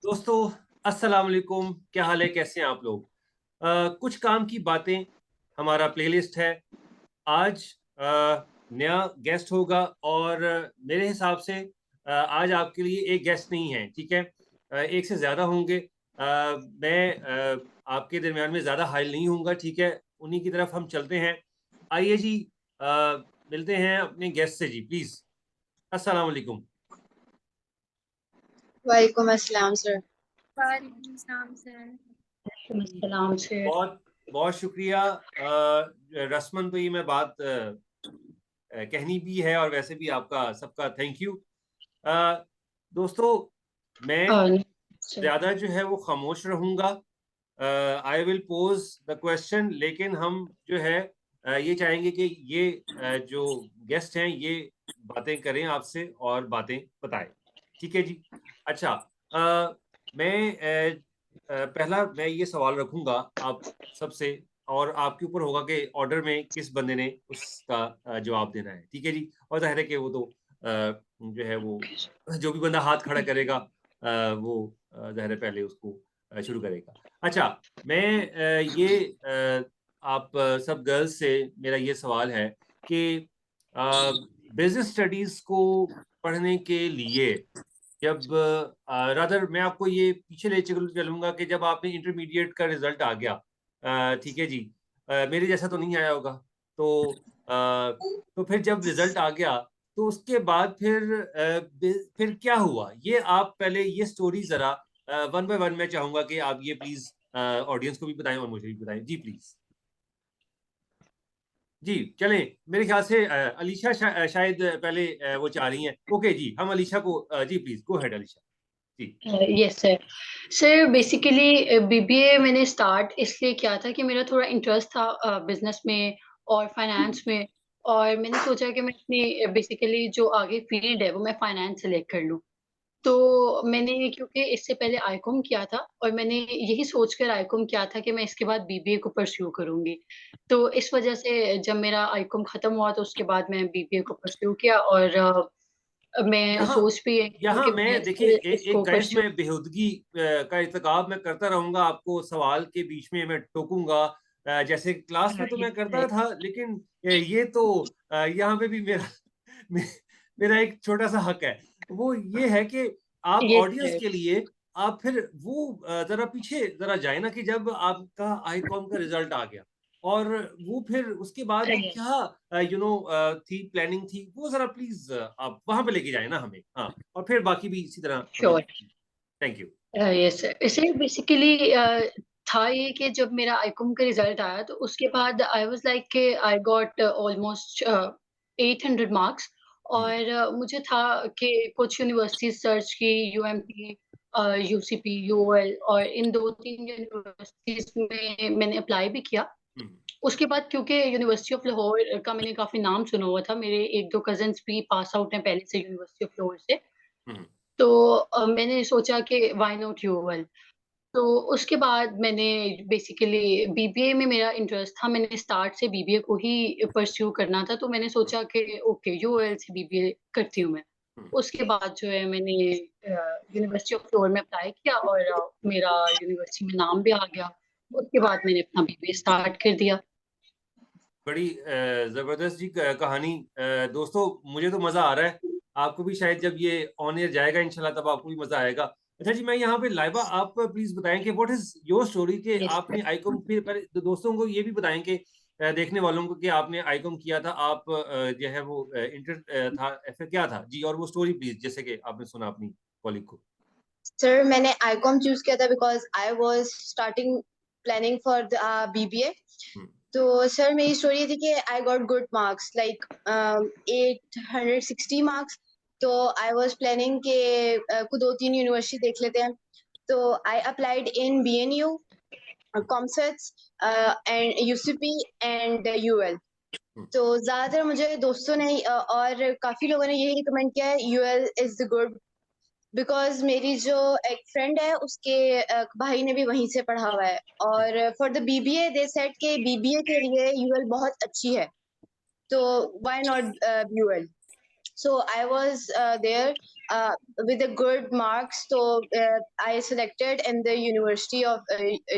दोस्तों, अस्सलाम वालेकुम। क्या हाल है, कैसे हैं आप लोग? कुछ काम की बातें हमारा प्लेलिस्ट है। आज नया गेस्ट होगा और मेरे हिसाब से आज आपके लिए एक गेस्ट नहीं है, ठीक है? एक से ज़्यादा होंगे। मैं आपके दरमियान में ज़्यादा हाइल नहीं होऊँगा, ठीक है? उन्हीं की तरफ हम चलते हैं। आइए जी, मिलते हैं अपने गेस्ट से जी, प्लीज़। अस्सलाम वालेकुम। वालेकुम अस्सलाम सर। वालेकुम सलाम सर। अस्सलाम सर। बहुत बहुत शुक्रिया। रस्मन तो ये मैं बात कहनी भी है और वैसे भी आपका सबका थैंक यू। दोस्तों, मैं सर ज़्यादा जो है वो खामोश रहूँगा। I will pose the question, लेकिन हम जो है ये चाहेंगे कि ये जो गेस्ट हैं ये बातें करें आपसे और बातें बताएं। ठीक है जी। अच्छा, मैं पहला मैं ये सवाल रखूंगा आप सबसे, और आपके ऊपर होगा कि ऑर्डर में किस बंदे ने उसका जवाब देना है। ठीक है जी। और जाहिर है कि वो तो जो है वो जो भी बंदा हाथ खड़ा करेगा वो जाहिर है पहले उसको शुरू करेगा। अच्छा, मैं आप सब गर्ल्स से मेरा ये सवाल है कि बिजनेस स्टडीज को पढ़ने के लिए जब रादर मैं आपको ये पीछे ले चलूंगा कि जब आपने इंटरमीडिएट का रिजल्ट आ गया, ठीक है जी, मेरे जैसा तो नहीं आया होगा, तो तो फिर जब रिजल्ट आ गया तो उसके बाद फिर क्या हुआ, ये आप पहले ये स्टोरी जरा वन बाय वन मैं चाहूंगा कि आप ये प्लीज ऑडियंस को भी बताएं और मुझे भी बताएं जी, प्लीज। जी चलें, मेरे ख्याल से अलीशा शायद पहले वो चाह रही हैं। ओके जी, हम अलीशा को ji please go ahead Alisha ji. Yes sir. Sir basically BBA मैंने स्टार्ट इसलिए किया था कि मेरा थोड़ा इंटरेस्ट था बिजनेस में और फाइनेंस में। और मैंने सोचा कि मैं अपनी बेसिकली जो आगे फील्ड है वो मैं फाइनेंस सेलेक्ट कर लूँ। तो मैंने क्योंकि इससे पहले आईकॉम किया था और मैंने यही सोचकर आईकॉम किया था कि मैं इसके बाद बीबीए को परस्यू करूँगी। तो इस वजह से जब मेरा आईकॉम खत्म हुआ तो उसके बाद मैं बीबीए को परस्यू किया और मैं यहाँ सोच भी यही थी यहाँ कि मैं मैं देखिए इसको एक गाइस परस्यू। में बेहूदगी का इर्तिकाब मैं करता रहूंगा, आपको सवाल के बीच में मैं टोकूंगा। जैसे क्लास में तो मैं करता था, लेकिन ये तो यहाँ पे भी मेरा मे- मेरा एक छोटा सा हक है। वो ये है कि आप यस ऑडियंस सर। के लिए आप फिर वो जरा पीछे जरा जाए ना, कि जब आपका आईकॉम का रिजल्ट आ गया और वो फिर उसके बाद क्या थी प्लानिंग थी, वो जरा प्लीज आप वहां पे लेके जाए ना हमें। हाँ, और फिर बाकी भी इसी तरह हमें। Sure. Thank you. Yes sir. इसे बेसिकली था ये कि जब मेरा आईकॉम का रिजल्ट आया तो उसके बाद आई वाज लाइक कि आई गॉट ऑलमोस्ट 800 मार्क्स। और मुझे था कि कुछ यूनिवर्सिटीज सर्च की, यूएमपी, यूसीपी, यूओएल, और इन 2-3 यूनिवर्सिटीज में मैंने अप्लाई भी किया। उसके बाद क्योंकि यूनिवर्सिटी ऑफ लाहौर का मैंने काफी नाम सुना हुआ था, मेरे 1-2 कजिन्स भी पास आउट हैं पहले से यूनिवर्सिटी ऑफ लाहौर से। तो मैंने सोचा कि व्हाई नॉट यूएल। तो उसके बाद मैंने बेसिकली बीबीए में मेरा इंटरेस्ट था, मैंने स्टार्ट से बीबीए को ही परस्यू करना था, तो मैंने सोचा कि ओके यूएल से बीबीए करती हूँ मैं। उसके बाद जो है मैंने यूनिवर्सिटी ऑफ लाहौर में अप्लाई किया और मेरा यूनिवर्सिटी में नाम भी आ गया। उसके बाद मैंने अपना बीबीए स्टार्ट कर दिया। बड़ी जबरदस्त जी कहानी। दोस्तों, मुझे तो मजा आ रहा है, आपको भी शायद जब ये ऑन एयर जाएगा इंशाल्लाह तब आपको भी मजा आएगा। अच्छा जी, मैं यहाँ पे लाइबा, आप प्लीज बताएं कि व्हाट इज योर स्टोरी, कि यस आपने आईकॉम, फिर पहले दोस्तों को ये भी बताएं कि देखने वालों को, कि आपने आईकॉम किया था, आप जो है वो इंटर था, फिर क्या था जी, और वो स्टोरी प्लीज, जैसे कि आपने सुना अपनी कॉलीग को। सर मैंने आईकॉम चूज किया था because I was starting planning for the BBA. Hmm, तो सर मेरी स्टोरी ये थी कि I got good marks like 860 marks. तो आई वाज प्लानिंग के को 2-3 यूनिवर्सिटी देख लेते हैं। तो I applied in BNU, COMSATS and UCP and UL. Hmm, तो ज्यादातर मुझे दोस्तों ने और काफी लोगों ने यही रिकमेंड किया है UL is the good, because मेरी जो एक फ्रेंड है उसके भाई ने भी वहीं से पढ़ा हुआ है। और for the BBA they said के बीबीए के लिए यूएल बहुत अच्छी है, तो why not UL. So I was there with a good marks. So I selected in the University of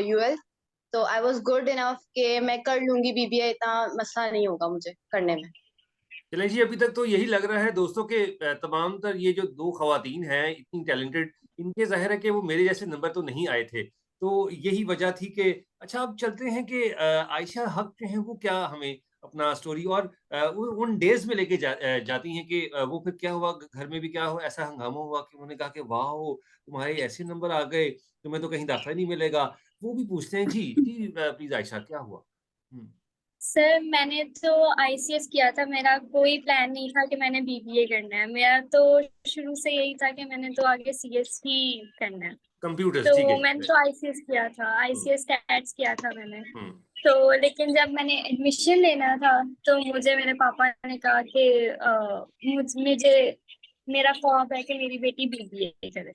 UL. So I was good enough कि मैं कर लूंगी BBA, इतना मसला नहीं होगा मुझे करने में। चलें जी, अभी तक तो यही लग रहा है दोस्तों के तमाम तर ये जो 2 ख़वातीन हैं इतनी टैलेंटेड, इनके ज़ाहिर है कि वो मेरे जैसे नंबर तो नहीं आए थे। तो यही वजह थी कि अच्छा अब चलते हैं कि आयशा हक़ जो हैं वो क्या हमें अपना स्टोरी और उन डेज़ में लेके जाती हैं कि वो फिर क्या हुआ, घर में भी क्या हुआ, ऐसा हंगामा हुआ कि उन्होंने कहा कि वाओ! तुम्हारे ऐसे नंबर आ गए, तुम्हें तो कहीं दाखिला नहीं मिलेगा। वो भी पूछते हैं। जी, जी प्लीज़ आयशा क्या हुआ? हुँ। सर मैंने तो आईसीएस किया था, मेरा कोई प्लान नहीं था कि मैंने बीबीए करना है। मेरा तो शुरू से यही था कि मैंने तो आगे सीएस ही करना है। कंप्यूटर्स, ठीक तो है। मैंने तो आईसीएस किया था, आईसीएस कैट्स किया था मैंने। हुँ। तो लेकिन जब मैंने एडमिशन लेना था तो मुझे मेरे पापा ने कहा कि मुझे मेरा ख्वाब है कि मेरी बेटी बीबीए करे।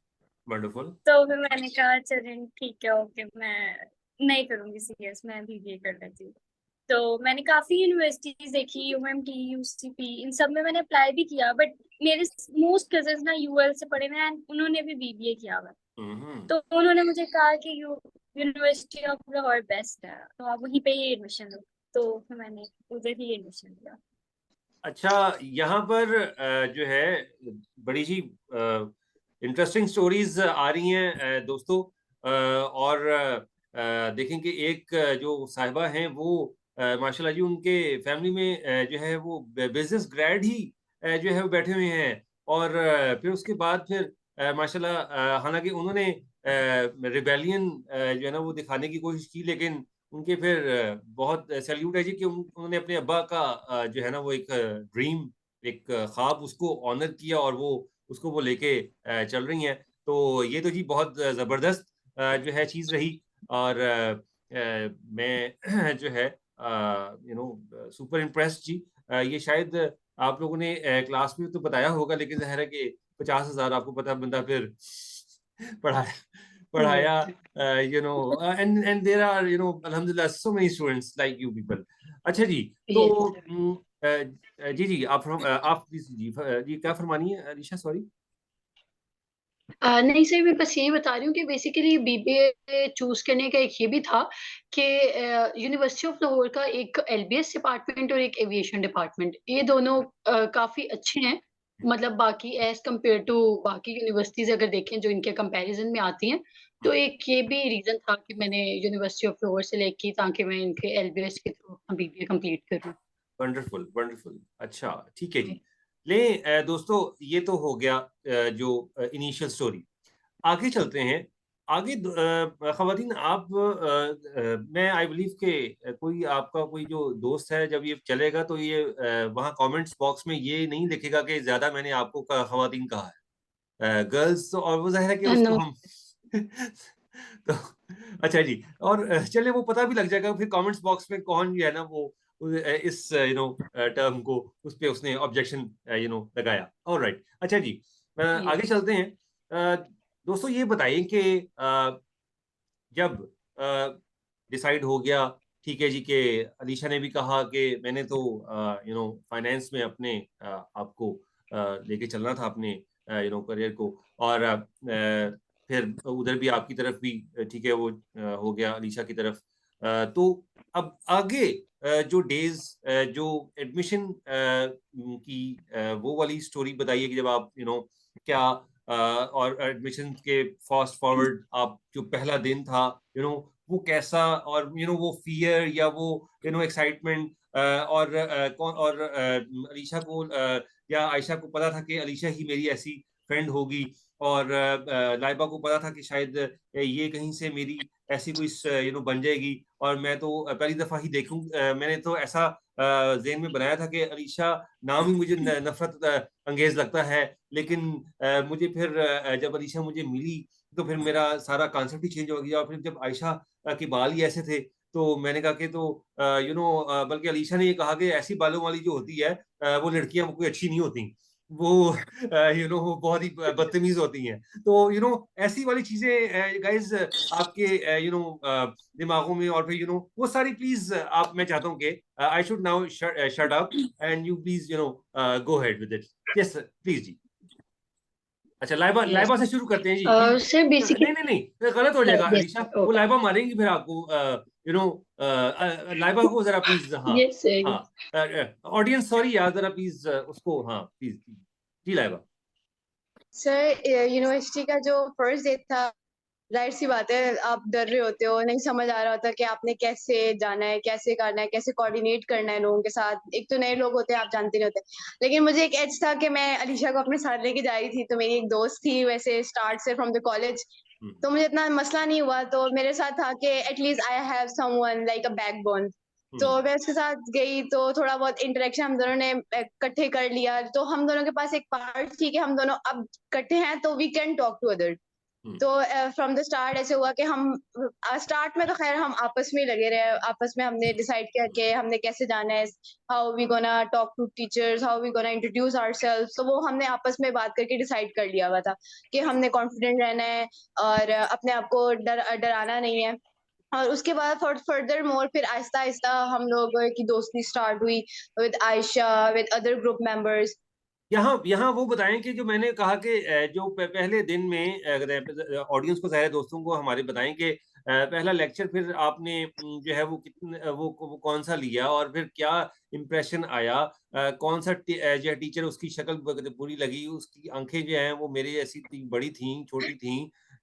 वंडरफुल। तो फिर मैंने कहा चलें ठीक है, ओके, मैं नहीं करूंगी सीएस, मैं बीबीए कर लेती हूँ। तो मैंने काफी यूनिवर्सिटीज देखी, यूएमटी, यूसीपी, इन सब में मैंने अप्लाई भी किया, बट मेरे मोस्ट कजन्स ना यूएल से पढ़े हैं एंड उन्होंने भी बीबीए किया हुआ है। तो उन्होंने मुझे कहा कि यूनिवर्सिटी ऑफ लाहौर बेस्ट है, तो आप वहीं पे ही एडमिशन लो। तो फिर मैंने उधर ही एडमिशन लिया। अच्छा, यहाँ पर जो है बड़ी ही इंटरेस्टिंग स्टोरीज आ रही हैं दोस्तों, और देखें कि एक जो साहिबा हैं वो माशाल्लाह जी उनके फैमिली में जो है वो बिजनेस ग्रेड ही जो है वो बैठे हुए हैं, और फिर उसके बाद फिर माशाल्लाह हालांकि उन्होंने रिबेलियन जो है ना वो दिखाने की कोशिश की, लेकिन उनके फिर बहुत सैल्यूट है जी कि उन्होंने अपने अब्बा का जो है ना वो एक ड्रीम, एक ख्वाब उसको ऑनर किया और वो उसको वो लेके चल रही हैं। तो ये तो जी बहुत ज़बरदस्त जो है चीज़ रही, और मैं जो है सुपर इम्प्रेस्ड जी। ये शायद आप लोगों ने क्लास में तो बताया होगा, लेकिन ज़ाहिर है कि 50,000 आपको पता बंदा फिर पढ़ाया पढ़ाया and there are alhamdulillah so many students like you people. अच्छा जी, तो जी आप प्लीज जी क्या फरमानी है अलीशा? सॉरी। नहीं सर, मैं बस यही बता रही हूँ कि बेसिकली बीबीए चूज़ करने का एक ये भी था कि यूनिवर्सिटी ऑफ लाहौर का एक एलबीएस डिपार्टमेंट और एक एविएशन डिपार्टमेंट, ये दोनों काफ़ी अच्छे हैं। मतलब बाकी एज़ कम्पेयर टू बाकी यूनिवर्सिटीज़ अगर देखें जो इनके कंपैरिज़न में आती हैं, तो एक ये भी रीज़न था कि मैंने यूनिवर्सिटी ऑफ लाहौर सेलेक्ट की ताकि मैं इनके एलबीएस के थ्रू बीबीए कंप्लीट करूँ। Wonderful wonderful. अच्छा ठीक है जी। ले दोस्तों ये तो हो गया जो इनिशियल स्टोरी। आगे चलते हैं। आगे ख़वातीन आप मैं आई बिलीव के कोई आपका कोई जो दोस्त है जब ये चलेगा तो ये वहाँ कमेंट्स बॉक्स में ये नहीं लिखेगा कि ज़्यादा मैंने आपको ख़वातीन कहा है। गर्ल्स तो, और वो ज़ाहिर है कि उसको नो हम तो अच्छा जी, और चलिए वो पता भी लग जाएगा फिर कमेंट्स बॉक्स में कौन जो है ना वो इस टर्म को उस पे उसने ऑब्जेक्शन लगाया। ऑलराइट, अच्छा जी, आगे चलते हैं। दोस्तों ये बताइए कि जब डिसाइड हो गया, ठीक है जी, कि अलीशा ने भी कहा कि मैंने तो फाइनेंस में अपने आपको लेके चलना था अपने करियर को, और फिर उधर भी आपकी तरफ भी ठीक है वो हो गया अलीशा की तरफ। तो अब आगे जो डेज जो एडमिशन की वो वाली स्टोरी बताइए कि जब आप क्या और एडमिशन के फास्ट फॉरवर्ड आप जो पहला दिन था वो कैसा, और वो फियर या वो एक्साइटमेंट, और कौन और अलीशा को या आयशा को पता था कि अलीशा ही मेरी ऐसी फ्रेंड होगी, और लाइबा को पता था कि शायद ये कहीं से मेरी ऐसी कोई बन जाएगी, और मैं तो पहली दफा ही देखूं, मैंने तो ऐसा ज़हन में बनाया था कि अलीशा नाम ही मुझे नफरत अंगेज लगता है, लेकिन मुझे फिर जब अलीशा मुझे मिली तो फिर मेरा सारा कॉन्सेप्ट ही चेंज हो गया, और फिर जब आयशा के बाल ही ऐसे थे तो मैंने कहा कि तो बल्कि अलीशा ने ये कहा कि ऐसी बालों वाली जो होती है वो लड़कियां कोई अच्छी नहीं होती। वो वो बहुत ही बदतमीज होती हैं। तो ऐसी वाली चीजें गाइस आपके दिमागों में, और फिर वो सारी प्लीज आप, मैं चाहता हूँ कि I should now shut up and you please go ahead with it. Yes please जी। अच्छा, लाइबा यस लाइबा से शुरू करते हैं जी प्लीज। सर बेसिकली नहीं नहीं नहीं, गलत हो जाएगा यस अलीशा, वो ओके लाइबा मारेंगी फिर आपको। लाइबा को जरा प्लीज, हाँ यस हाँ, ऑडियंस सॉरी यार, जरा प्लीज उसको, हाँ please ji Laiba. Sir university का जो फर्स्ट डे था, जाहिर सी बात है आप डर रहे होते हो, नहीं समझ आ रहा होता कि आपने कैसे जाना है, कैसे करना है, कैसे कोऑर्डिनेट करना है लोगों के साथ। एक तो नए लोग होते हैं, आप जानते नहीं होते। लेकिन मुझे एक एज था कि मैं अलीशा को अपने साथ लेके जा रही थी, तो मेरी एक दोस्त थी वैसे स्टार्ट से फ्रॉम द कॉलेज, तो मुझे इतना मसला नहीं हुआ। तो मेरे साथ था कि at least I have someone like a backbone. तो मैं उसके साथ गई, तो थोड़ा बहुत इंटरेक्शन हम दोनों ने इकट्ठे कर लिया। तो हम दोनों के पास एक पार्ट थी कि हम दोनों अब इकट्ठे हैं तो we can talk to other. तो फ्रॉम द स्टार्ट ऐसे हुआ कि हम स्टार्ट में तो खैर हम आपस में ही लगे रहे, आपस में हमने डिसाइड किया कि हमने कैसे जाना है, how we gonna talk to teachers, how we gonna introduce ourselves. तो वो हमने आपस में बात करके डिसाइड कर लिया हुआ था कि हमने कॉन्फिडेंट रहना है और अपने आप को डराना नहीं है। और उसके बाद फर्दर मोर फिर आहिस्ता आहिस्ता हम लोग की दोस्ती स्टार्ट हुई with Ayesha, with other group members. यहाँ यहाँ वो बताएं कि जो मैंने कहा कि जो पहले दिन में ऑडियंस को, सारे दोस्तों को हमारे बताएं कि पहला लेक्चर फिर आपने जो है वो कितने वो कौन सा लिया, और फिर क्या इम्प्रेशन आया, कौन सा जो टीचर, उसकी शक्ल बुरी लगी, उसकी आंखें जो हैं वो मेरे ऐसी बड़ी थी, छोटी थी,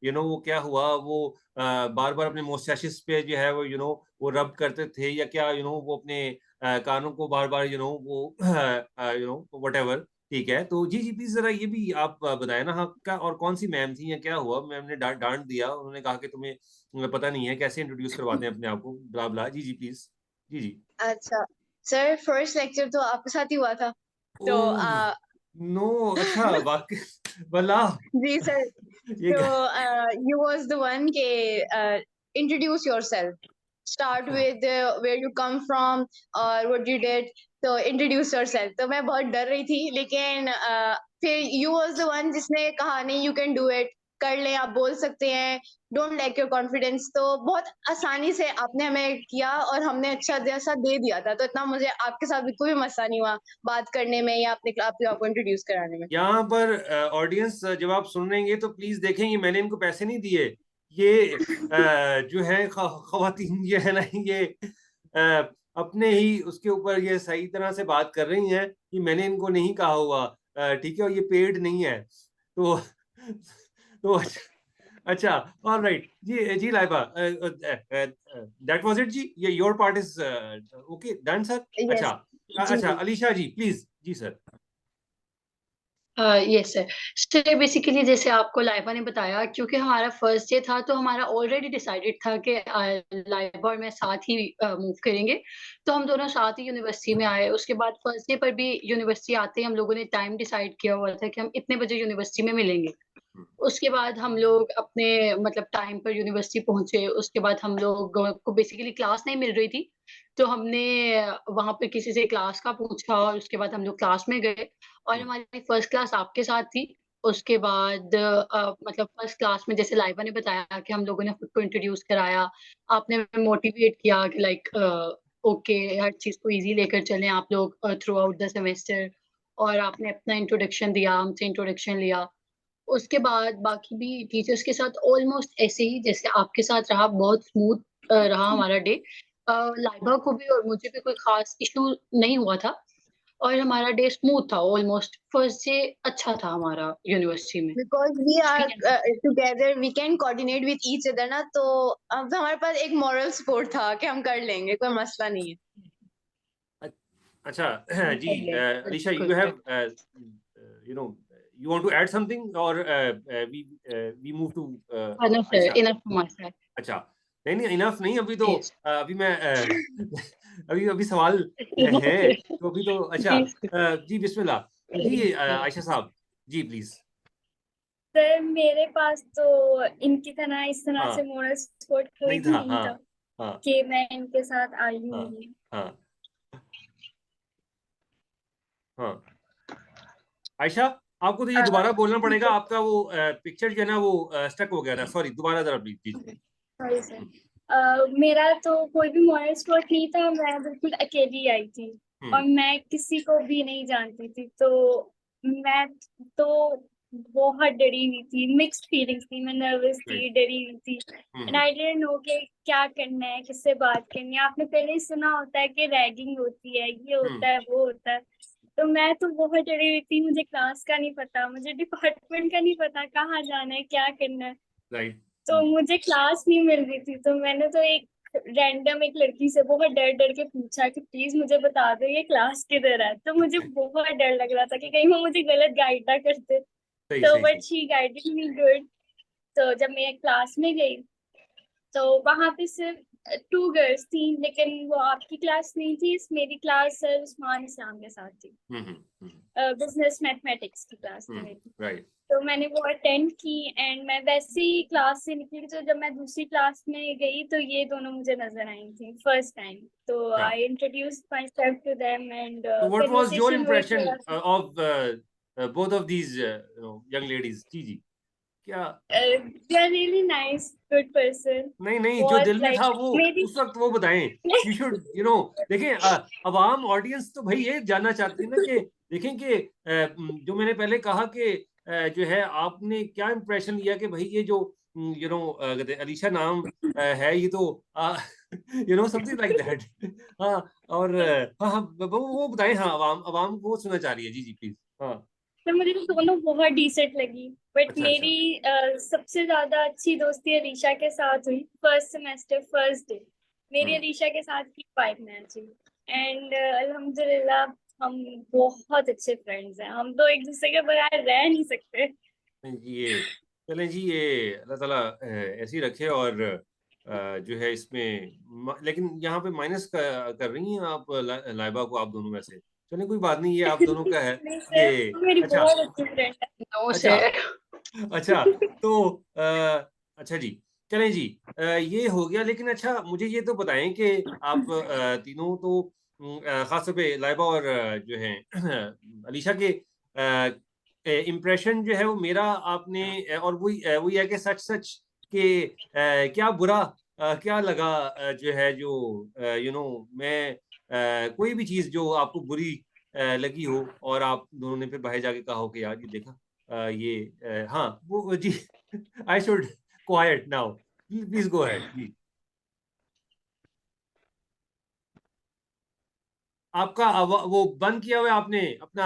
वो क्या हुआ, वो बार बार अपने मोस्टैशिस पे जो है वो वो रब करते थे, या क्या वो अपने कानों को बार बार वो व्हाटएवर। ठीक है, तो जी जी प्लीज जरा ये भी आप बताएं ना, हाँ क्या, और कौन सी मैम थी, या क्या हुआ, मैम ने डांट दिया, उन्होंने कहा कि तुम्हें पता नहीं है कैसे इंट्रोड्यूस करवाते हैं अपने आप को, ब्ला ब्ला। जी जी प्लीज। जी जी। अच्छा सर, फर्स्ट लेक्चर तो आपके साथ ही हुआ था। तो ओह नो, अच्छा वाकई, भला जी सर। ये तो क्या। you was the one के introduce yourself, start अच्छा, with where you come from और what you did, तो introduce yourself। तो मैं बहुत डर रही थी, लेकिन फिर you was the one जिसने कहा नहीं, you can do it, कर ले, आप बोल सकते हैं, डोंट लैक योर कॉन्फिडेंस। तो बहुत आसानी से आपने हमें किया और हमने अच्छा जैसा दे दिया था। तो इतना मुझे आपके साथ बिल्कुल भी मसला नहीं हुआ बात करने में या अपने आपको इंट्रोड्यूस कराने में। यहाँ पर ऑडियंस जब आप सुन रहेंगे तो प्लीज देखेंगे, मैंने इनको पैसे नहीं दिए। ये जो है खवातीन ये है ना, ये अपने ही उसके ऊपर ये सही तरह से बात कर रही हैं कि मैंने इनको नहीं कहा हुआ, ठीक है, और ये पेड नहीं है। तो तो अच्छा, ऑल राइट जी जी लाइबा, दैट वाज इट जी, ये your part is okay done sir. अच्छा यस जी अच्छा जी। अलीशा जी प्लीज जी sir. Yes sir. Sir basically जैसे आपको लाइबा ने बताया, क्योंकि हमारा फर्स्ट डे था तो हमारा ऑलरेडी डिसाइडेड था कि लाइबा और मैं साथ ही मूव करेंगे। तो हम दोनों साथ ही यूनिवर्सिटी में आए। उसके बाद फर्स्ट डे पर भी यूनिवर्सिटी आते ही हम लोगों ने टाइम डिसाइड किया हुआ था कि हम इतने बजे यूनिवर्सिटी में मिलेंगे। उसके बाद हम लोग अपने मतलब टाइम पर यूनिवर्सिटी पहुंचे। उसके बाद हम लोग को बेसिकली क्लास नहीं मिल रही थी, तो हमने वहां पे किसी से क्लास का पूछा और उसके बाद हम लोग क्लास में गए और हमारी फर्स्ट क्लास आपके साथ थी। उसके बाद मतलब फर्स्ट क्लास में जैसे लाइबा ने बताया कि हम लोगों ने खुद को इंट्रोड्यूस कराया। आपने मोटिवेट किया कि लाइक ओके, हर चीज को इजी लेकर चलें आप लोग थ्रू आउट द सेमेस्टर। और आपने अपना इंट्रोडक्शन दिया, हमसे इंट्रोडक्शन लिया। उसके बाद बाकी भी टीचर्स के साथ ऑलमोस्ट ऐसे ही जैसे आपके साथ रहा, बहुत स्मूथ रहा हमारा डे। लाइबा को भी और मुझे भी कोई खास इशू नहीं हुआ था और हमारा डे स्मूथ था। ऑलमोस्ट फर्स्ट डे अच्छा था हमारा यूनिवर्सिटी में। Because we are experience together, we can coordinate with each other ना। तो अब हमारे पास एक मॉरल सपोर्ट था कि हम कर लेंगे, कोई मसला नहीं है। अच्छा जी कर ले अलीशा, बिल्कुल you sir. Have you know you want to add something, or we move to no sir, Aisha? Enough from my side. अच्छा, नहीं नहीं इनफ नहीं, अभी तो यस। अभी मैं अभी अभी सवाल है, तो अभी तो अच्छा जी बिस्मिल्लाह जी आयशा साहब जी प्लीज। सर मेरे पास तो इनकी तरह इस तरह से हाँ, मोरल सपोर्ट कोई नहीं भी था, नहीं हाँ था हाँ कि मैं इनके साथ आई हाँ हूँ। हाँ हाँ आयशा, आपको तो ये दोबारा बोलना पड़ेगा, आपका वो पिक्चर जो है ना वो स्टक हो गया था, सॉरी, दोबारा जरा प्लीज। सॉरी सर, मेरा तो कोई भी मॉरल सपोर्ट नहीं था, मैं बिल्कुल अकेली आई थी और मैं किसी को भी नहीं जानती थी, तो मैं तो बहुत डरी हुई थी, मिक्स्ड फीलिंग्स थी, मैं नर्वस थी, डरी हुई थी एंड आई डिडंट नो कि क्या करना है, किससे बात करनी है। आपने पहले ही सुना होता है कि रैगिंग होती है, ये होता है, वो होता है, तो मैं तो बहुत डरी हुई थी, मुझे क्लास का नहीं पता, मुझे डिपार्टमेंट का नहीं पता, कहाँ जाना है, क्या करना है, राइट। तो मुझे क्लास नहीं मिल रही थी, तो मैंने तो एक रैंडम एक लड़की से बहुत डर डर के पूछा कि प्लीज मुझे बता दो ये क्लास किधर है, तो मुझे बहुत डर लग रहा था कि कहीं वो मुझे गलत गाइड ना कर दे, सही तो सही बट सही। She guided me good. तो जब मैं क्लास में गई तो वहां पे सिर्फ 2 गर्ल्स थी, लेकिन वो आपकी क्लास नहीं थी, मेरी क्लास सर उस्मान इस्लाम के साथ थी, बिजनेस मैथमेटिक्स की क्लास थी मेरी। राइट। तो मैंने वो अटेंड की एंड मैं वैसे ही क्लास से निकली, तो जब मैं दूसरी क्लास में गई तो ये दोनों मुझे नजर आई थी फर्स्ट टाइम, तो I introduced myself to them and So what was your conversation हुई impression थोड़ा। of both of these young ladies? जी, क्या? They are really nice, good person, नहीं नहीं, जो बहुत दिल में था लाइक वो मेरी उस वक्त वो बताएं। यू शुड देखें, अवाम ऑडियंस तो भाई ये जानना चाहती है ना कि देखें कि जो मैंने पहले कहा कि जो है आपने क्या इंप्रेशन लिया कि भाई ये जो कहते हैं अलीशा नाम है, ये तो समथिंग लाइक दैट। हाँ, और हाँ हाँ, वो बताएं, हाँ, अवाम अवाम को सुनना चाह रही है। जी जी प्लीज। हाँ, तो मुझे तो दोनों बहुत डिसेंट लगी, बट अच्छा अच्छा। मेरी सबसे ज्यादा अच्छी दोस्ती अलीशा के साथ हुई फर्स्ट सेमेस्टर फर्स्ट डे, मेरी अलीशा के साथ की 5 मिनट्स हुई एंड अल्हम्दुलिल्लाह हम बहुत अच्छे फ्रेंड्स हैं, हम तो एक दूसरे के बगैर रह नहीं सकते। ये चलें जी, ये अल्लाह ताला ऐसे ही रखे। और जो है इसमें लेकिन यहाँ पे माइनस कर रही हैं आप लाइबा को, आप दोनों में से। चलें, कोई बात नहीं, ये आप दोनों का है। नहीं ये सर, वो मेरी अच्छा बहुत अच्छी फ्रेंड है। नो अच्छा सर। अच्छा, तो अच्छा जी, चलें जी, ये हो गया। लेकिन अच्छा, मुझे ये तो बताएं कि आप तीनों तो खास तौर पे लाइबा और जो है अलीशा के इम्प्रेशन जो है वो मेरा आपने और वही है कि सच सच के क्या बुरा क्या लगा, जो है जो मैं कोई भी चीज जो आपको बुरी लगी हो और आप दोनों ने फिर बाहर जाके कहा हो कि यार ये देखा, हाँ वो जी। I should quit now, please go ahead जी। आपका वो बंद किया हुआ है आपने अपना,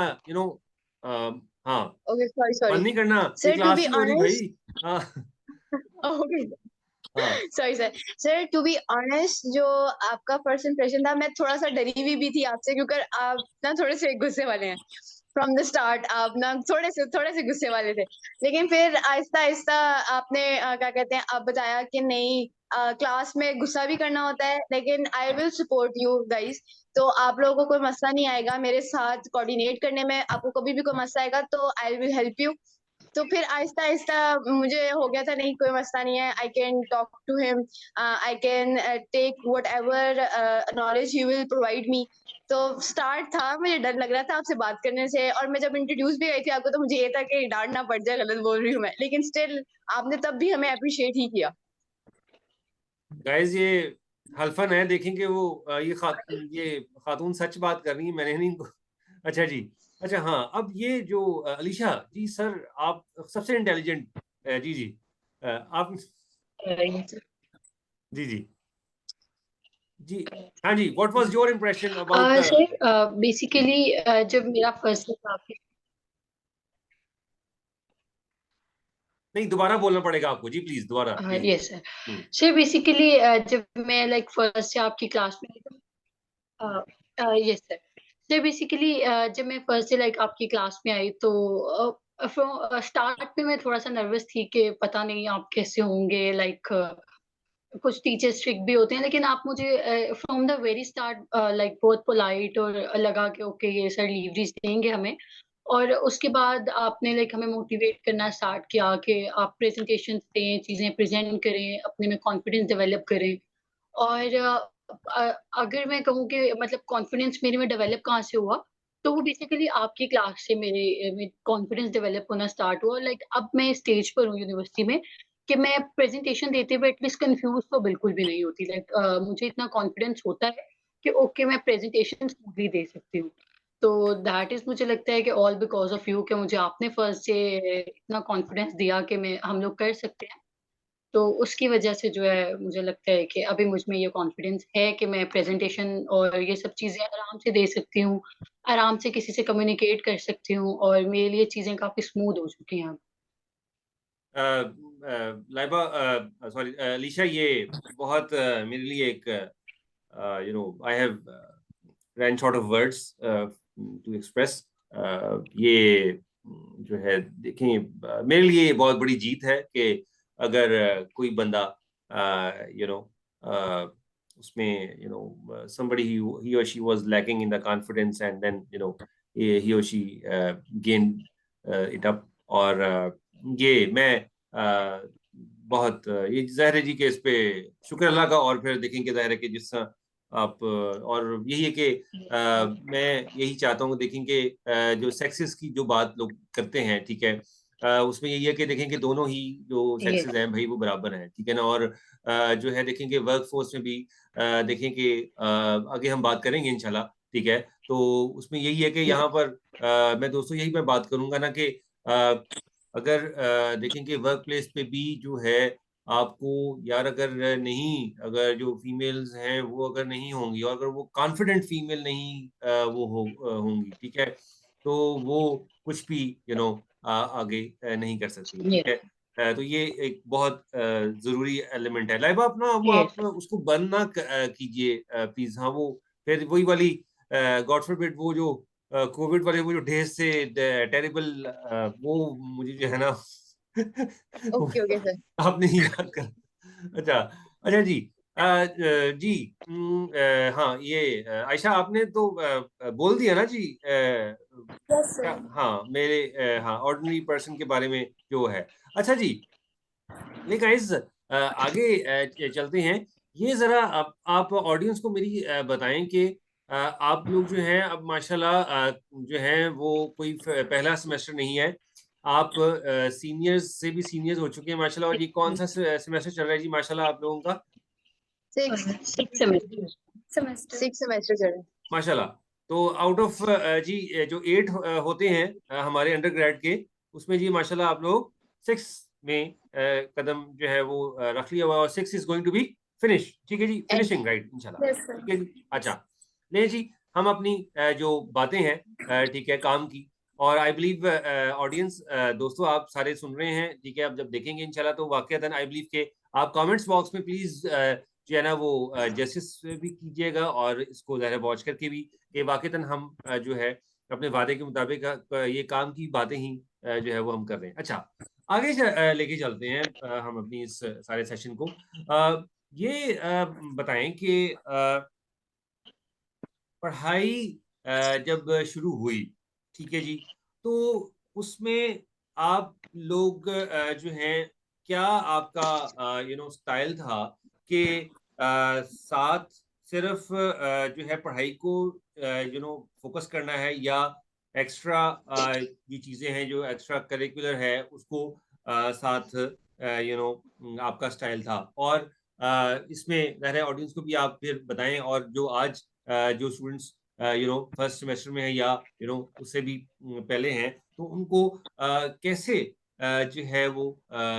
हाँ, Okay, sorry. बंद नहीं करना, ये Sir, to क्लास be नहीं हो रही honest, भाई। हाँ okay. हाँ sorry sir to be honest, जो आपका फर्स्ट इंप्रेशन था, मैं थोड़ा सा डरी हुई भी थी आपसे, क्योंकि आप ना थोड़े से गुस्से वाले हैं फ्रॉम द स्टार्ट, आप ना थोड़े से गुस्से वाले थे, लेकिन फिर आहिस्ता आहिस्ता आपने क्या कहते हैं, आप बताया कि नहीं, क्लास में गुस्सा भी करना होता है, लेकिन I will support you guys, तो आप लोगों को कोई मसला नहीं आएगा मेरे साथ कोऑर्डिनेट करने में, आपको कभी भी कोई मसला आएगा तो आई विल हेल्प यू। तो फिर आहिस्ता आहिस्ता मुझे हो गया था, नहीं कोई मसला नहीं है, I can talk to him, I can take whatever knowledge he will provide me. तो स्टार्ट था, मुझे डर लग रहा था आपसे बात करने से, और मैं जब इंट्रोड्यूस भी गई थी आपको, तो मुझे ये था कि डांट ना पड़ जाए, गलत बोल रही हूँ मैं, लेकिन स्टिल आपने तब भी हमें अप्रिशिएट ही किया। गाइस, ये हल्फन है, देखेंगे वो ये खातून सच बात कर रही है, मैंने नहीं। अच्छा जी, अच्छा हाँ, अब ये जो अलीशा जी, सर आप सबसे इंटेलिजेंट, जी जी, आप जी जी जी, हाँ जी, what was your impression about sir basically जब मेरा फर्स्ट था, नहीं, दोबारा बोलना पड़ेगा आपको जी, प्लीज दोबारा please. Yes sir. Sir basically जब मैं लाइक फर्स्ट से आपकी क्लास में आई, तो यस सर। सर बेसिकली जब मैं फर्स्ट से लाइक आपकी क्लास में आई, तो स्टार्ट में मैं थोड़ा सा नर्वस थी कि पता नहीं आप कैसे होंगे, लाइक कुछ टीचर स्ट्रिक्ट भी होते हैं, लेकिन आप मुझे from the very start like बहुत पोलाइट और लगा कि ओके ये सर लीवरेज देंगे हमें। और उसके बाद आपने लाइक हमें मोटिवेट करना स्टार्ट किया कि आप प्रेजेंटेशन दें, चीजें प्रेजेंट करें, अपने में कॉन्फिडेंस डेवलप करें। और अगर मैं कहूँ कि मतलब कॉन्फिडेंस मेरे में डेवलप कहाँ से हुआ, तो वो बेसिकली आपकी क्लास से मेरे कॉन्फिडेंस डेवलप होना स्टार्ट हुआ। लाइक अब मैं स्टेज पर हूँ यूनिवर्सिटी में कि मैं प्रेजेंटेशन देते हुए एटलीस्ट कंफ्यूज तो बिल्कुल भी नहीं होती। लाइक मुझे इतना कॉन्फिडेंस होता है कि ओके मैं प्रेजेंटेशन स्मूथली दे सकती हूँ। तो दैट इज, मुझे लगता है कि ऑल बिकॉज ऑफ यू, कि मुझे आपने फर्स्ट से इतना कॉन्फिडेंस दिया कि मैं हम लोग कर सकते हैं। तो उसकी वजह से जो है मुझे लगता है कि अभी मुझ में ये कॉन्फिडेंस है कि मैं प्रेजेंटेशन और ये सब चीज़ें आराम से दे सकती हूँ, आराम से किसी से कम्युनिकेट कर सकती हूँ और मेरे लिए चीज़ें काफ़ी स्मूथ हो चुकी हैं अब। लाइबा, सॉरी अलीशा, ये बहुत मेरे लिए एक I have ran short of words to express ये जो है देखें, मेरे लिए ये बहुत बड़ी जीत है कि अगर कोई बंदा उसमें somebody he or she was lacking in the confidence and then he or she gained it up, और ये मैं बहुत ये ज़ाहिर है जी कि इस पे शुक्र अल्लाह का, और फिर देखेंगे ज़ाहिर है कि जिस तरह आप और यही है कि मैं यही चाहता हूँ देखेंगे जो सेक्सेस की जो बात लोग करते हैं, ठीक है, उसमें यही है कि देखेंगे दोनों ही जो ये सेक्सेस हैं भाई वो बराबर हैं, ठीक है ना, और जो है देखेंगे वर्क फोर्स में भी देखेंगे आगे हम बात करेंगे इंशाल्लाह, ठीक है, तो उसमें यही है कि यहाँ पर मैं दोस्तों यही मैं बात करूंगा ना कि अगर देखेंगे वर्क प्लेस पे भी जो है आपको यार अगर नहीं, अगर जो फीमेल्स हैं वो अगर नहीं होंगी और अगर वो कॉन्फिडेंट फीमेल नहीं होंगी, ठीक है, तो वो कुछ भी आगे नहीं कर सकती, ये ठीक है। तो ये एक बहुत जरूरी एलिमेंट है। लाइबा अपना वो ये आप उसको बंद ना कीजिए प्लीज। हाँ, वो फिर वही वाली गॉड फॉरबिड वो जो कोविड वाले वो जो ढेर से टेरिबल वो मुझे जो है ना ओके ओके सर। आपने ही याद कर। अच्छा, अच्छा जी, जी, हाँ ये आयशा आपने तो बोल दिया ना जी, यस क्या, सर। हाँ मेरे हाँ ऑर्डिनरी पर्सन के बारे में जो है। अच्छा जी, ले गाइस आगे चलते हैं। ये जरा आप ऑडियंस को मेरी बताएं कि आप लोग जो हैं अब माशाल्लाह जो हैं वो कोई पहला सेमेस्टर नहीं है, आप सीनियर्स से भी सीनियर्स हो चुके हैं माशाल्लाह, और ये कौन सा सेमेस्टर चल रहा है जी माशाल्लाह आप लोगों का? Six 6 semester. सेमेस्टर। सेमेस्टर चल रहा है। माशाल्लाह। तो आउट ऑफ जी जो 8 होते हैं हमारे अंडर ग्रेड के, उसमें जी माशाल्लाह आप लोग 6 में कदम जो है वो रख लिया हुआ है, और 6 is going to be finish, ठीक है जी, फिनिशिंग राइट इंशाल्लाह, यस सर। ठीक है जी। अच्छा, नहीं जी, हम अपनी जो बातें हैं ठीक है काम की, और आई बिलीव ऑडियंस दोस्तों आप सारे सुन रहे हैं, ठीक है, आप जब देखेंगे इंशाल्लाह तो वाकईतन आई बिलीव के आप कमेंट्स बॉक्स में प्लीज जो है ना वो जस्टिस भी कीजिएगा, और इसको ज़रा वॉच करके भी कि वाकईतन हम जो है अपने वादे के मुताबिक ये काम की बातें ही जो है वो हम कर रहे हैं। अच्छा, आगे लेके चलते हैं हम अपनी इस सारे सेशन को। ये बताएं कि पढ़ाई जब शुरू हुई, ठीक है जी, तो उसमें आप लोग जो हैं, क्या आपका स्टाइल था कि साथ सिर्फ जो है पढ़ाई को फोकस करना है, या एक्स्ट्रा ये चीजें हैं जो एक्स्ट्रा करिकुलर है उसको साथ आपका स्टाइल था, और इसमें ज़ाहिर ऑडियंस को भी आप फिर बताएं, और जो आज जो स्टूडेंट्स फर्स्ट सेमेस्टर में है या उससे भी पहले हैं, तो उनको कैसे जो है वो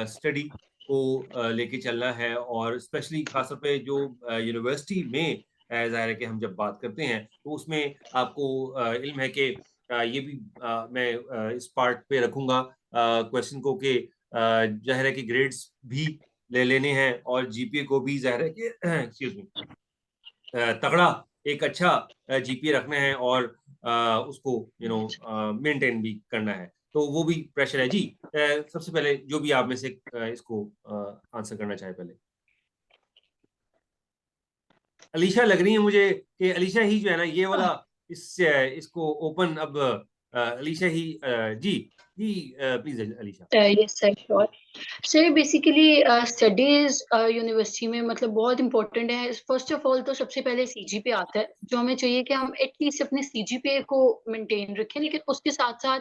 स्टडी को लेके चलना है, और स्पेशली खासतौर पे जो यूनिवर्सिटी में ज़ाहिर है कि हम जब बात करते हैं तो उसमें आपको इल्म है कि ये भी मैं इस पार्ट पे रखूंगा क्वेश्चन को कि ज़ाहिर है कि ग्रेड्स भी ले लेने हैं, और जीपीए को भी ज़ाहिर है कि एक्सक्यूज मी तगड़ा एक अच्छा जीपीए रखना है, और उसको मेंटेन भी करना है, तो वो भी प्रेशर है जी। सबसे पहले जो भी आप में से इसको आंसर करना चाहे पहले। अलीशा लग रही है मुझे कि अलीशा ही जो है ना ये वाला इसको ओपन अब अलीशा ही जी जी please Alisha. Yes sir, sure sir. Basically studies university में मतलब बहुत इंपॉर्टेंट है। फर्स्ट ऑफ ऑल तो सबसे पहले सीजीपीए आता है, जो हमें चाहिए कि हम एटलीस्ट अपने सीजीपीए को मेंटेन रखें। लेकिन उसके साथ साथ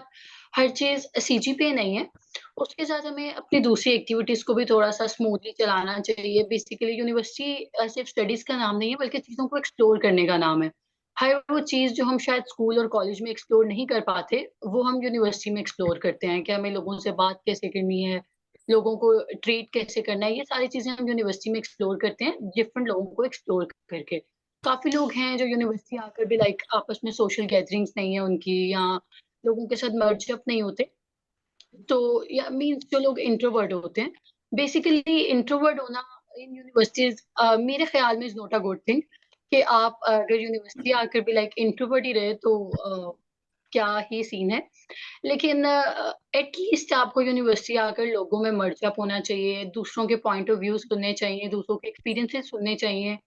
हर चीज सीजीपीए नहीं है, उसके साथ हमें अपनी दूसरी एक्टिविटीज को भी थोड़ा सा स्मूथली चलाना चाहिए। बेसिकली यूनिवर्सिटी सिर्फ स्टडीज का नाम नहीं है, बल्कि चीजों को एक्सप्लोर करने का नाम है। हर वो चीज जो हम शायद स्कूल और कॉलेज में एक्सप्लोर नहीं कर पाते, वो हम यूनिवर्सिटी में एक्सप्लोर करते हैं। कि हमें लोगों से बात कैसे करनी है, लोगों को ट्रीट कैसे करना है, ये सारी चीजें हम यूनिवर्सिटी में एक्सप्लोर करते हैं, डिफरेंट लोगों को एक्सप्लोर करके। काफी लोग हैं जो यूनिवर्सिटी आकर भी लाइक आपस में सोशल गैदरिंग्स नहीं है उनकी, या लोगों के साथ मर्ज अप नहीं होते। तो या मीन्स जो लोग इंट्रोवर्ट होते हैं, बेसिकली इंट्रोवर्ट होना इन यूनिवर्सिटीज मेरे ख्याल में is not a good thing. कि आप अगर यूनिवर्सिटी आकर भी लाइक इंट्रोवर्ट ही रहे तो क्या ही सीन है। लेकिन एटलीस्ट आपको यूनिवर्सिटी आकर लोगों में मर्ज अप होना चाहिए, दूसरों के पॉइंट ऑफ व्यू सुनने चाहिए, दूसरों के एक्सपीरियंसेस सुनने चाहिए।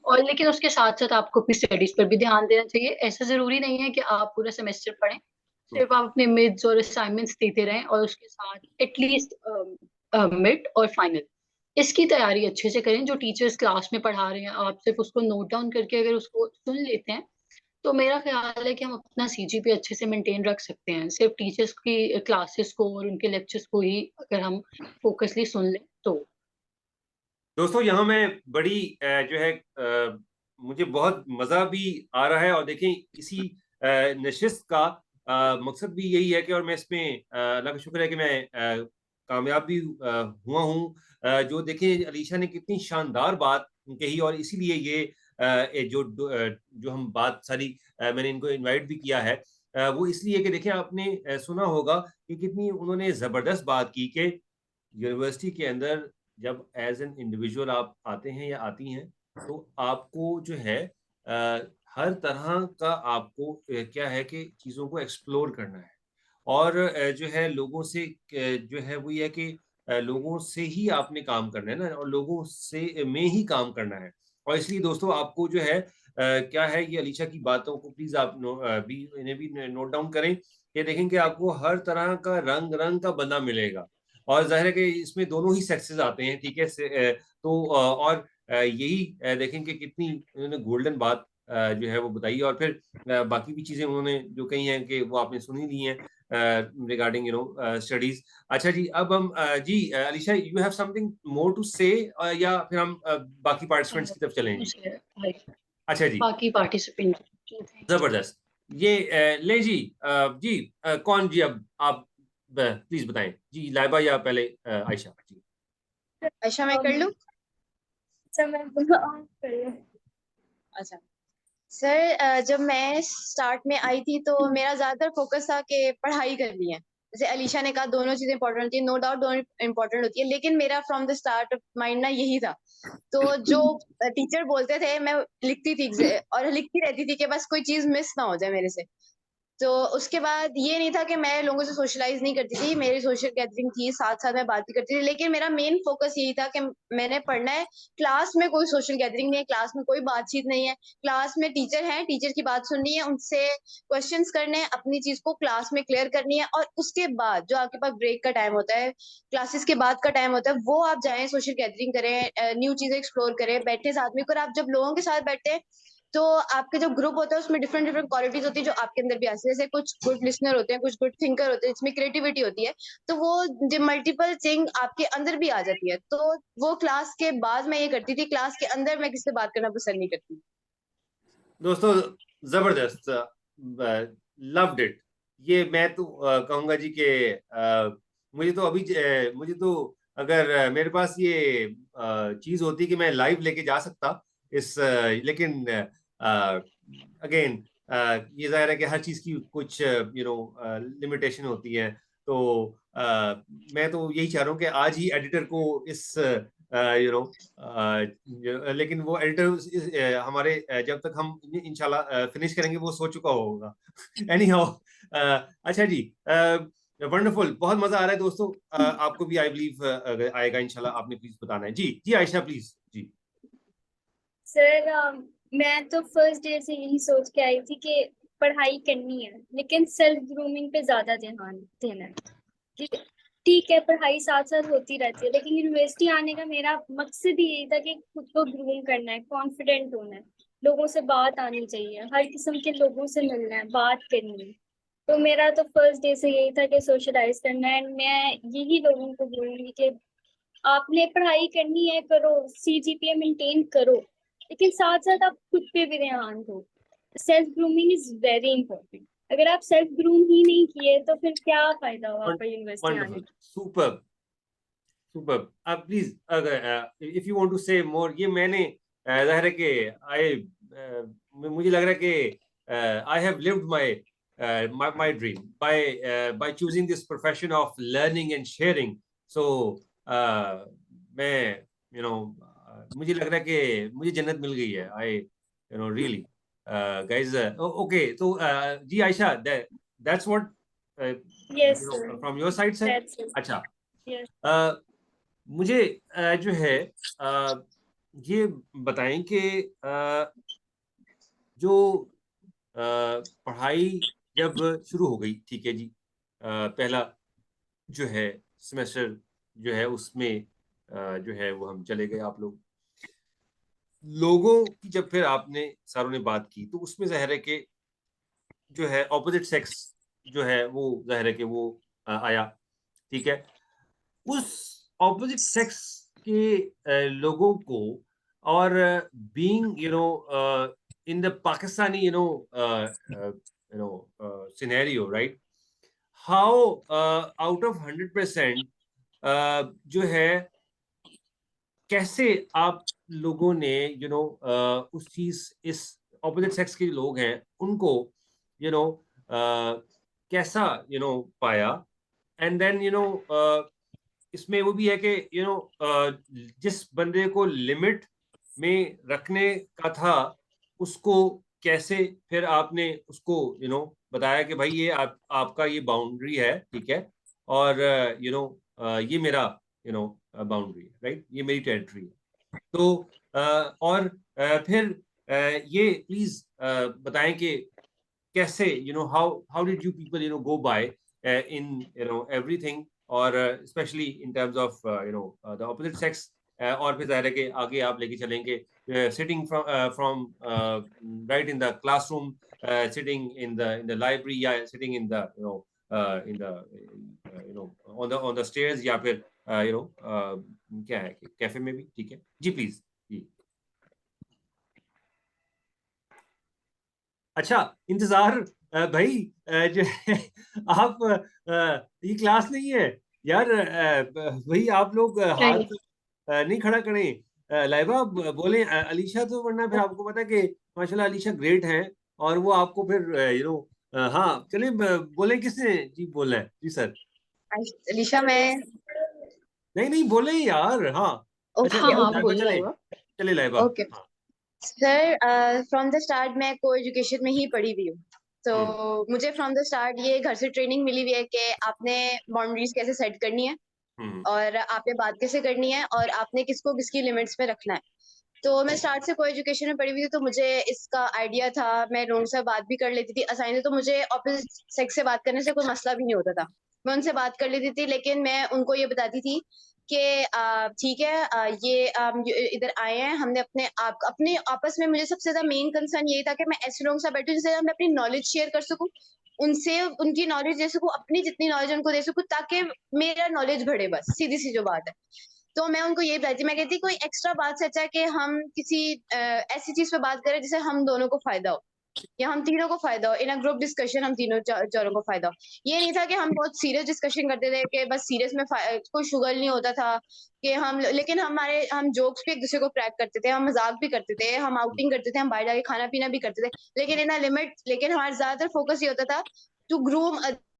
और लेकिन उसके साथ साथ आपको अपनी स्टडीज पर भी ध्यान देना चाहिए। ऐसा जरूरी नहीं है कि आप पूरा सेमेस्टर पढ़ें, सिर्फ आप अपने मिड्स और असाइनमेंट्स देते रहें, और उसके साथ एटलीस्ट मिड और फाइनल इसकी तैयारी अच्छे से करें। जो टीचर्स क्लास में पढ़ा रहे हैं, आप सिर्फ उसको नोट डाउन करके अगर उसको सुन लेते हैं, तो मेरा ख्याल है कि हम अपना सीजीपी अच्छे से मेंटेन रख सकते हैं। सिर्फ टीचर्स की क्लासेस को और उनके लेक्चर्स को ही अगर हम फोकसली सुन लें तो। दोस्तों यहाँ मैं बड़ी जो है मुझे बहुत मजा भी आ रहा है। और देखें इसी नशिस्त का मकसद भी यही है कि, और मैं इसमें अल्लाह का शुक्र है कि मैं कामयाब भी हुआ हूँ। जो देखें अलीशा ने कितनी शानदार बात कही, और इसीलिए ये जो हम बात सारी मैंने इनको इनवाइट भी किया है, वो इसलिए कि देखें आपने सुना होगा कि कितनी उन्होंने जबरदस्त बात की कि यूनिवर्सिटी के अंदर जब एज एन इंडिविजुअल आप आते हैं या आती हैं, तो आपको जो है हर तरह का आपको क्या है कि चीज़ों को एक्सप्लोर करना है। और जो है लोगों से जो है वो ये है कि लोगों से ही आपने काम करना है ना, और लोगों से में ही काम करना है। और इसलिए दोस्तों आपको जो है क्या है, ये अलीशा की बातों को प्लीज आप भी इन्हें भी नोट डाउन करें। ये देखें कि आपको हर तरह का रंग रंग का बंदा मिलेगा, और जाहिर है कि इसमें दोनों ही सेक्सेस आते हैं, ठीक है। तो और यही देखें कि कितनी उन्होंने गोल्डन बात जो है वो बताई, और फिर बाकी भी चीजें उन्होंने जो कही हैं कि वो आपने सुनी ली हैं रिगार्डिंग स्टडीज। अच्छा जी, अब हम जी Alisha, you have something more to say, या फिर हम बाकी पार्टिसिपेंट्स की तरफ चलें जी? अच्छा जी, बाकी पार्टिसिपेंट। जबरदस्त। ये ले जी जी कौन जी, अब आप प्लीज बताएं जी, लाइबा या पहले आयशा जी? अच्छा मैं कर लूं। अच्छा सर, जब मैं स्टार्ट में आई थी तो मेरा ज्यादातर फोकस था कि पढ़ाई करनी है। जैसे अलीशा ने कहा दोनों चीजें इंपॉर्टेंट होती है, नो डाउट दोनों इंपॉर्टेंट होती है, लेकिन मेरा फ्रॉम द स्टार्ट माइंड ना यही था। तो जो टीचर बोलते थे मैं लिखती थी और लिखती रहती थी कि बस कोई चीज मिस ना हो जाए मेरे से। तो उसके बाद ये नहीं था कि मैं लोगों से सोशलाइज नहीं करती थी, मेरी सोशल गैदरिंग थी, साथ साथ मैं बात भी करती थी, लेकिन मेरा मेन फोकस यही था कि मैंने पढ़ना है। क्लास में कोई सोशल गैदरिंग नहीं है, क्लास में कोई बातचीत नहीं है, क्लास में टीचर है, टीचर की बात सुननी है, उनसे क्वेश्चंस करने हैं, अपनी चीज को क्लास में क्लियर करनी है। और उसके बाद जो आपके पास ब्रेक का टाइम होता है, क्लासेस के बाद का टाइम होता है, वो आप जाएं, सोशल गैदरिंग करें, न्यू चीजें एक्सप्लोर करें, बैठे साथ में। और आप जब लोगों के साथ बैठते हैं तो आपके जो ग्रुप होता है उसमें डिफरेंट डिफरेंट क्वालिटीज होती है जो आपके अंदर भी आती है। जैसे कुछ गुड लिसनर होते हैं, कुछ गुड थिंकर होते हैं, इसमें क्रिएटिविटी होती है। तो वो जो मल्टीपल थिंग आपके अंदर भी आ जाती है। तो वो क्लास के बाद मैं ये करती थी, क्लास के अंदर मैं किसी से बात करना पसंद नहीं करती। दोस्तों जबरदस्त, लव्ड इट। ये मैं तो कहूंगा जी कि मुझे तो अभी मुझे तो अगर मेरे पास ये चीज होती कि मैं लाइव लेके जा सकता इस लेकिन अगेन ये जाहिर है कि हर चीज की कुछ लिमिटेशन होती है। तो मैं तो यही चाह रहा हूँ कि आज ही एडिटर को इस लेकिन वो एडिटर हमारे जब तक हम इंशाल्लाह फिनिश करेंगे वो सो चुका होगा। एनी हाउ, अच्छा जी, वंडरफुल, बहुत मजा आ रहा है दोस्तों। आपको भी आई बिलीव आएगा इंशाल्लाह। आपने प्लीज बताना है जी। जी आयशा प्लीज जी। सर मैं तो फर्स्ट डे से यही सोच के आई थी कि पढ़ाई करनी है लेकिन सेल्फ ग्रूमिंग पे ज्यादा ध्यान देना है। ठीक है, पढ़ाई साथ साथ होती रहती है, लेकिन यूनिवर्सिटी आने का मेरा मकसद ही यही था कि खुद को ग्रूम करना है, कॉन्फिडेंट होना है, लोगों से बात आनी चाहिए, हर किस्म के लोगों से मिलना है, बात करनी है। तो मेरा तो फर्स्ट डे से यही था कि सोशलाइज करना है। मैं यही लोगों को बोलूंगी कि आपने पढ़ाई करनी है, करो, CGPA मेंटेन करो, लेकिन साथ साथ आप खुद पे भी ध्यान दो। Self grooming is very important. अगर आप सेल्फ ग्रूम ही नहीं किए तो फिर क्या फायदा हुआ आपका यूनिवर्सिटी आने वंडरफुल, का। Super super. प्लीज अगर इफ यू वांट टू से मोर, ये मैंने जाहिर है कि मुझे लग रहा है कि I have lived my dream by choosing this profession of learning and sharing. So मैं मुझे लग रहा है कि मुझे जन्नत मिल गई है। I really guys. ओके, तो जी Ayesha, that's what yes sir, from your side से। That's it. अच्छा, यस। मुझे जो है ये बताएं कि जो पढ़ाई जब शुरू हो गई, ठीक है जी, पहला जो है सेमेस्टर जो है उसमें जो है वो हम चले गए, आप लोगों की जब फिर आपने सारों ने बात की तो उसमें जाहिर है कि जो है ऑपोजिट सेक्स जो है वो जाहिर है कि वो आया, ठीक है। उस ऑपोजिट सेक्स के लोगों को, और being in the Pakistani scenario, right, how out of 100% जो है कैसे आप लोगों ने उस चीज, इस ऑपोजिट सेक्स के लोग हैं उनको कैसा पाया, एंड देन इसमें वो भी है कि जिस बंदे को लिमिट में रखने का था उसको कैसे फिर आपने उसको बताया कि भाई ये आपका ये बाउंड्री है, ठीक है, और ये मेरा बाउंड्री है, राइट, ये मेरी टेरिटरी है। तो और फिर ये प्लीज बताएं कि कैसे how did you people go by in everything, और especially in terms of the opposite sex, और फिर जाहिर है कि आगे आप लेके चलेंगे sitting from right in the classroom, sitting in the library, या sitting in the in the on the stairs, या फिर क्या है कैफे में भी, ठीक है जी, प्लीज जी। अच्छा, इंतजार भाई, जो है आप ये क्लास नहीं है यार, भाई आप लोग हाथ नहीं खड़ा करें। लाइबा बोले अलीशा, तो वरना फिर आपको पता है कि माशाल्लाह अलीशा ग्रेट हैं, और वो आपको फिर हाँ चलिए, बोले किसने जी बोलना है जी सर। अलीशा, मैं नहीं नहीं बोले यार, हाँ। अच्छा ओके हाँ हाँ ओके लाइबा बोलो चले, लाइबा। चले लाइबा, ओके हाँ। सर, फ्रॉम द स्टार्ट मैं को एजुकेशन में ही पढ़ी हुई हूँ। तो मुझे फ्रॉम द स्टार्ट ये घर से ट्रेनिंग मिली हुई है कि आपने बाउंड्रीज कैसे सेट करनी है, हम्म और आपने बात कैसे करनी है, और आपने किसको किसकी लिमिट्स में रखना है। तो मैं स्टार्ट से को एजुकेशन में पढ़ी हुई थी, तो मुझे इसका आइडिया था। मैं लोगों से बात भी कर लेती थी असाइन से, तो मुझे ऑपोजिट सेक्स से बात करने से कोई मसला भी नहीं होता था। मैं उनसे बात कर लेती थी, लेकिन मैं उनको ये बताती थी कि ठीक है, ये इधर आए हैं, हमने अपने आपस में, मुझे सबसे ज्यादा मेन कंसर्न यही था कि मैं ऐसे लोगों से बैठूं जिससे मैं अपनी नॉलेज शेयर कर सकूं, उनसे उनकी नॉलेज दे सकूं, अपनी जितनी नॉलेज उनको दे सकूं, ताकि मेरा नॉलेज बढ़े। बस सीधी सी जो बात है। तो मैं उनको ये बताती, मैं कहती कोई एक्स्ट्रा बात से अच्छा है कि हम किसी ऐसी चीज पे बात करें जिससे हम दोनों को फायदा हो, या हम तीनों को फायदा हो। इन अ ग्रुप डिस्कशन हम तीनों चारों को फायदा हो। ये नहीं था कि हम बहुत सीरियस डिस्कशन करते थे कि बस सीरियस में कोई शुगल नहीं होता था कि लेकिन हम जोक्स भी एक दूसरे को क्रैक करते थे, हम मजाक भी करते थे, हम आउटिंग करते थे, हम बाहर जाके खाना पीना भी करते थे, लेकिन इन अ लिमिट। लेकिन हमारा ज्यादातर फोकस ये होता था टू ग्रूम